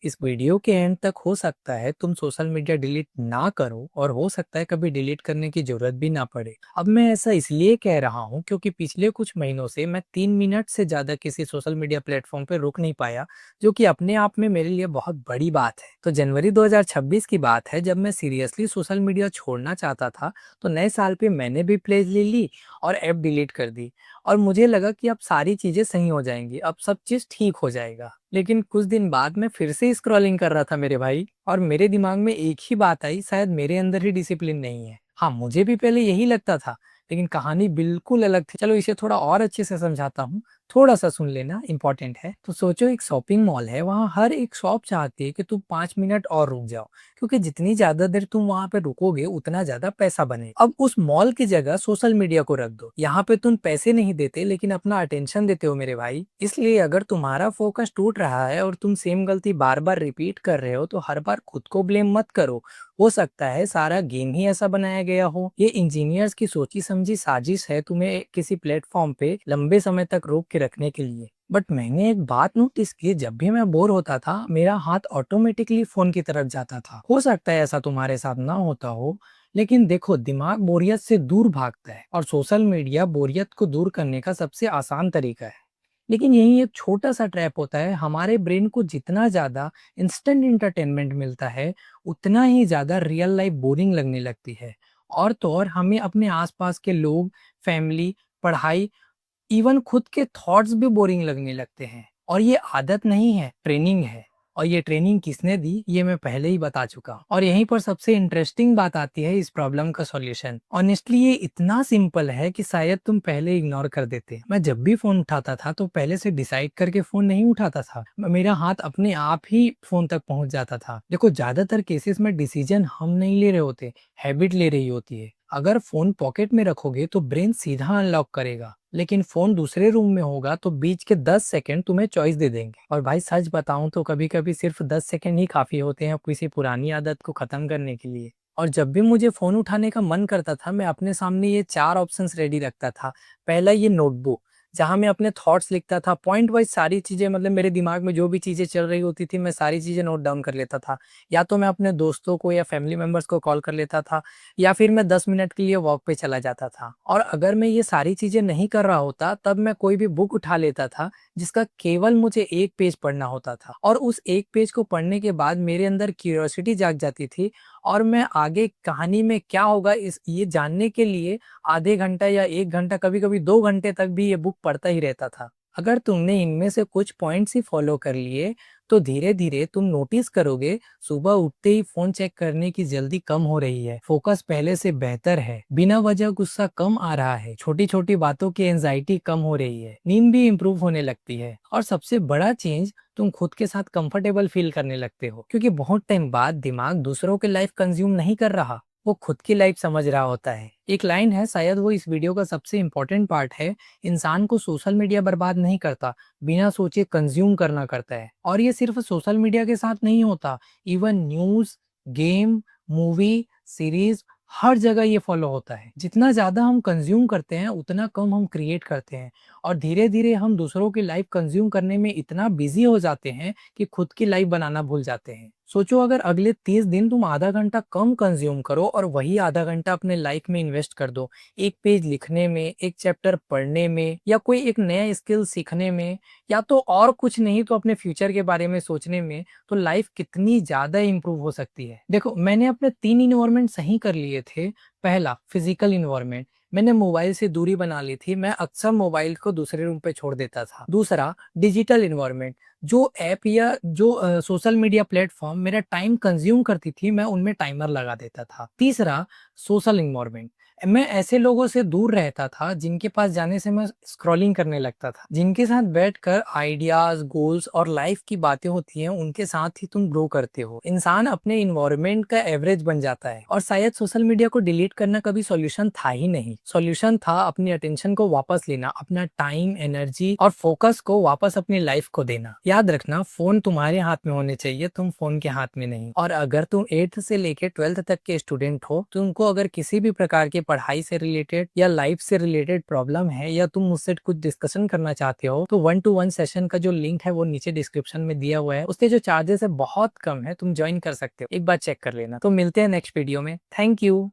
इस वीडियो के एंड तक हो सकता है तुम सोशल मीडिया डिलीट ना करो और हो सकता है कभी डिलीट करने की जरूरत भी ना पड़े। अब मैं ऐसा इसलिए कह रहा हूँ क्योंकि पिछले कुछ महीनों से मैं 3 मिनट से ज्यादा किसी सोशल मीडिया प्लेटफॉर्म पे रुक नहीं पाया, जो कि अपने आप में मेरे लिए बहुत बड़ी बात है। तो जनवरी 2026 की बात है, जब मैं सीरियसली सोशल मीडिया छोड़ना चाहता था। तो नए साल पे मैंने भी प्लेज ले ली और ऐप डिलीट कर दी। और मुझे लगा कि अब सारी चीजें सही हो जाएंगी, अब सब चीज ठीक हो जाएगा। लेकिन कुछ दिन बाद मैं फिर से स्क्रॉलिंग कर रहा था मेरे भाई, और मेरे दिमाग में एक ही बात आई, शायद मेरे अंदर ही डिसिप्लिन नहीं है। हाँ, मुझे भी पहले यही लगता था, लेकिन कहानी बिल्कुल अलग थी। चलो इसे थोड़ा और अच्छे से समझाता हूँ, थोड़ा सा सुन लेना, इंपॉर्टेंट है। तो सोचो, एक शॉपिंग मॉल है, वहाँ हर एक शॉप चाहती है कि तुम 5 मिनट और रुक जाओ, क्योंकि जितनी ज्यादा देर तुम वहां पे रुकोगे उतना ज्यादा पैसा बनेगा। अब उस मॉल की जगह सोशल मीडिया को रख दो, यहाँ पे तुम पैसे नहीं देते लेकिन अपना अटेंशन देते हो मेरे भाई। इसलिए अगर तुम्हारा फोकस टूट रहा है और तुम सेम गलती बार बार रिपीट कर रहे हो, तो हर बार खुद को ब्लेम मत करो। हो सकता है सारा गेम ही ऐसा बनाया गया हो। ये इंजीनियर्स की सोची समझी साजिश है तुम्हें किसी प्लेटफॉर्म पे लंबे समय तक रोक के रखने के लिए। बट मैंने एक बात नोटिस की, जब भी मैं बोर होता था मेरा हाथ ऑटोमेटिकली फोन की तरफ जाता था। हो सकता है ऐसा तुम्हारे साथ ना होता हो, लेकिन देखो, दिमाग बोरियत से दूर भागता है और सोशल मीडिया बोरियत को दूर करने का सबसे आसान तरीका है। लेकिन यही एक छोटा सा ट्रैप होता है, हमारे ब्रेन को जितना ज्यादा इंस्टेंट इंटरटेनमेंट मिलता है, उतना ही ज्यादा रियल लाइफ बोरिंग लगने लगती है। और तो और हमें अपने आसपास के लोग, फैमिली, पढ़ाई, इवन खुद के थॉट्स भी बोरिंग लगने लगते हैं। और ये आदत नहीं है, ट्रेनिंग है। और ये ट्रेनिंग किसने दी, ये मैं पहले ही बता चुका हूं। और यहीं पर सबसे इंटरेस्टिंग बात आती है इस प्रॉब्लम का सॉल्यूशन। ऑनेस्टली ये इतना सिंपल है कि शायद तुम पहले इग्नोर कर देते। मैं जब भी फोन उठाता था तो पहले से डिसाइड करके फोन नहीं उठाता था, मेरा हाथ अपने आप ही फोन तक पहुंच जाता था। देखो, ज्यादातर केसेस में डिसीजन हम नहीं ले रहे होते, हैबिट ले रही होती है। अगर फोन पॉकेट में रखोगे तो ब्रेन सीधा अनलॉक करेगा, लेकिन फोन दूसरे रूम में होगा तो बीच के 10 सेकंड तुम्हें चॉइस दे देंगे। और भाई सच बताऊं तो कभी कभी सिर्फ 10 सेकंड ही काफी होते हैं किसी पुरानी आदत को खत्म करने के लिए। और जब भी मुझे फोन उठाने का मन करता था, मैं अपने सामने ये 4 ऑप्शंस रेडी रखता था। पहला, ये नोटबुक, जहां मैं अपने थॉट्स लिखता था, पॉइंट वाइज सारी चीजें, मतलब मेरे दिमाग में जो भी चीजें चल रही होती थी मैं सारी चीजें नोट डाउन कर लेता था। या तो मैं अपने दोस्तों को या फैमिली मेंबर्स को कॉल कर लेता था, या फिर मैं 10 मिनट के लिए वॉक पे चला जाता था। और अगर मैं ये सारी चीजें नहीं कर रहा होता, तब मैं कोई भी बुक उठा लेता था जिसका केवल मुझे एक पेज पढ़ना होता था। और उस एक पेज को पढ़ने के बाद मेरे अंदर क्यूरियोसिटी जाग जाती थी, और मैं आगे कहानी में क्या होगा इस ये जानने के लिए आधे घंटा या 1 घंटा, कभी कभी 2 घंटे तक भी ये बुक पढ़ता ही रहता था। अगर तुमने इनमें से कुछ पॉइंट्स ही फॉलो कर लिए, तो धीरे धीरे तुम नोटिस करोगे, सुबह उठते ही फोन चेक करने की जल्दी कम हो रही है, फोकस पहले से बेहतर है, बिना वजह गुस्सा कम आ रहा है, छोटी छोटी बातों की एंजाइटी कम हो रही है, नींद भी इम्प्रूव होने लगती है। और सबसे बड़ा चेंज, तुम खुद के साथ कंफर्टेबल फील करने लगते हो, क्योंकि बहुत टाइम बाद दिमाग दूसरों के लाइफ कंज्यूम नहीं कर रहा, वो खुद की लाइफ समझ रहा होता है। एक लाइन है, शायद वो इस वीडियो का सबसे इंपॉर्टेंट पार्ट है, इंसान को सोशल मीडिया बर्बाद नहीं करता, बिना सोचे कंज्यूम करना करता है। और ये सिर्फ सोशल मीडिया के साथ नहीं होता, even news, game, movie, series, हर जगह ये फॉलो होता है। जितना ज्यादा हम कंज्यूम करते हैं उतना कम हम क्रिएट करते हैं, और धीरे धीरे हम दूसरों की लाइफ कंज्यूम करने में इतना बिजी हो जाते हैं कि खुद की लाइफ बनाना भूल जाते हैं। सोचो, अगर अगले 30 दिन तुम आधा घंटा कम कंज्यूम करो और वही आधा घंटा अपने लाइफ में इन्वेस्ट कर दो, एक पेज लिखने में, एक चैप्टर पढ़ने में, या कोई एक नया स्किल सीखने में, या तो और कुछ नहीं तो अपने फ्यूचर के बारे में सोचने में, तो लाइफ कितनी ज्यादा इंप्रूव हो सकती है। देखो, मैंने अपने 3 इन्वायरमेंट सही कर लिए थे। पहला, फिजिकल इन्वायरमेंट, मैंने मोबाइल से दूरी बना ली थी, मैं अक्सर मोबाइल को दूसरे रूम पे छोड़ देता था। दूसरा, डिजिटल इन्वायरमेंट, जो ऐप या जो सोशल मीडिया प्लेटफॉर्म मेरा टाइम कंज्यूम करती थी, मैं उनमें टाइमर लगा देता था। तीसरा, सोशल इन्वायरमेंट, मैं ऐसे लोगों से दूर रहता था जिनके पास जाने से मैं स्क्रॉलिंग करने लगता था। जिनके साथ बैठकर आइडियाज, गोल्स और लाइफ की बातें होती हैं, उनके साथ ही तुम ग्रो करते हो। इंसान अपने इन्वायरमेंट का एवरेज बन जाता है। और शायद सोशल मीडिया को डिलीट करना कभी सॉल्यूशन था ही नहीं, सॉल्यूशन था अपनी अटेंशन को वापस लेना, अपना टाइम, एनर्जी और फोकस को वापस अपनी लाइफ को देना। याद रखना, फोन तुम्हारे हाथ में होने चाहिए, तुम फोन के हाथ में नहीं। और अगर तुम 8th से लेके 12th तक के स्टूडेंट हो, तुमको अगर किसी भी प्रकार के पढ़ाई से रिलेटेड या लाइफ से रिलेटेड प्रॉब्लम है या तुम मुझसे कुछ डिस्कशन करना चाहते हो, तो 1-to-1 सेशन का जो लिंक है वो नीचे डिस्क्रिप्शन में दिया हुआ है। उसके जो चार्जेस है बहुत कम है, तुम ज्वाइन कर सकते हो। एक बार चेक कर लेना। तो मिलते हैं नेक्स्ट वीडियो में। Thank you.